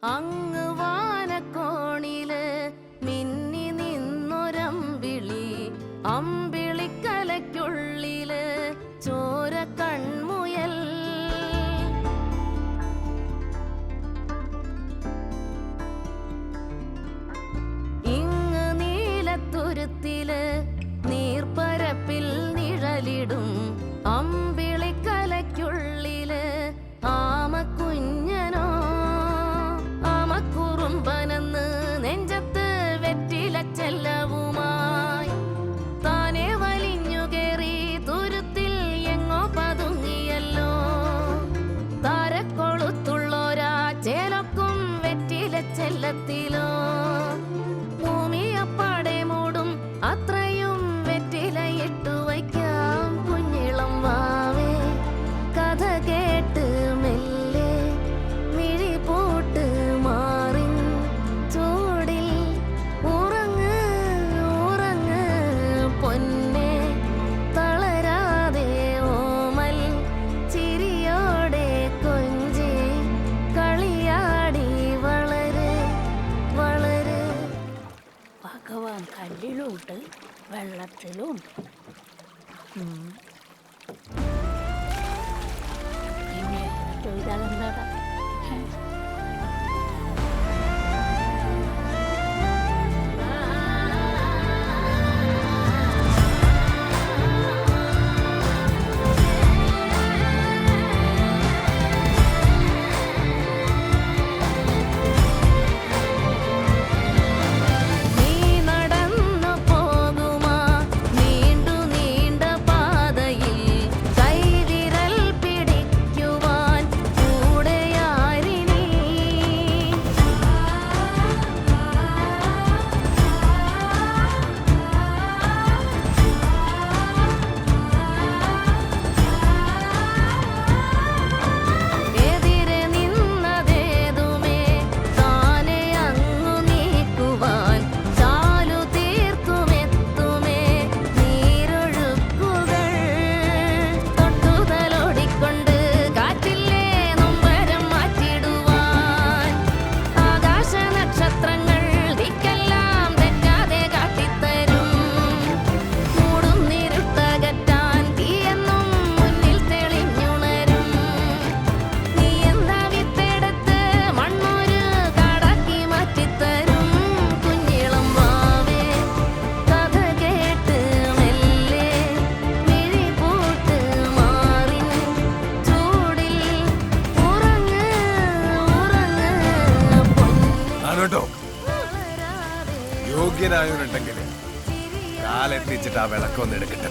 അങ്ങ് വാനക്കോണില് മിന്നി നിന്നൊരമ്പിളി, അമ്പിളിക്കലയ്ക്കുള്ളില് ചോര കൺമുയൽ. ഇങ്ങ് നീലത്തുരുത്തില് നീർപ്പരപ്പിൽ നിഴലിടും അമ്പിളിക്കലയ്ക്കുള്ളില് ആമക്കുഞ്ഞനോ. ആമക്കുറുമ്പനെന്ന് നെഞ്ചത്ത് വെറ്റില ചെല്ലവുമായി താനെ വലിഞ്ഞു കേറി തുരുത്തിൽ എങ്ങോ പതുങ്ങിയല്ലോ. താരക്കൊളുത്തുള്ളോരാ ചേലൊക്കും വെറ്റില ചെല്ലത്തിലോ. ഭൂമിയപ്പാടെ മൂടും അത്രയും വെറ്റിലയിട്ടു വയ്ക്കാം കുഞ്ഞിളം വാവേ. കഥ കേട്ട് മെല്ലെ മിഴി പോട്ട് മാറിൻ ചൂടിൽ ഉറങ്ങ് ഉറങ്ങ് പൊന്നെ. തളരാതെ ഓമൽ ചിരിയോടെ കൊഞ്ചി കളിയാടി വളര് വളര്. ഭഗവാൻ കല്ലിലുണ്ട് വെള്ളത്തിലും. പിന്നെ തൊഴിലാളെന്താടാ? നീ നടന്നു പോകുമാ നീണ്ടു നീണ്ട പാതയിൽ, കൈവിരൽ പിടിക്കുവാൻ കൂടെയാരിനി. എതിരെ നിന്നതേതുമേ താനെ അങ്ങു നീക്കുവാൻ ചാലു തീർക്കുമെത്തുമേ നീരൊഴുക്കുകൾ. തൊട്ടുതലോടിക്കൊണ്ട് കാറ്റില്ലേ നൊമ്പരം മാറ്റിടുവാൻ ആകാശ നക്ഷത്രങ്ങൾ ദിക്കെല്ലാം തെറ്റാതെ കാട്ടിത്തരും. മൂടുന്നിരുട്ടകറ്റാൻ തീയെന്നും മുന്നിൽ തെളിഞ്ഞുണരും. നീ എന്താ വിത്തെടുത്ത് മണ്ണൊരു കാടാക്കി മാറ്റിത്തരും കുഞ്ഞിളം വാവേ. കഥ കേട്ട് മെല്ലെ മിഴി പൂട്ട് മാറിൻ ചൂടിൽ ഉറങ്ങ് ഉറങ്ങ് പൊന്നെ. കേട്ടോ, യോഗ്യനായവരുണ്ടെങ്കിൽ കാലെത്തിച്ചിട്ട് ആ വിളക്കൊന്ന് എടുക്കട്ടെ.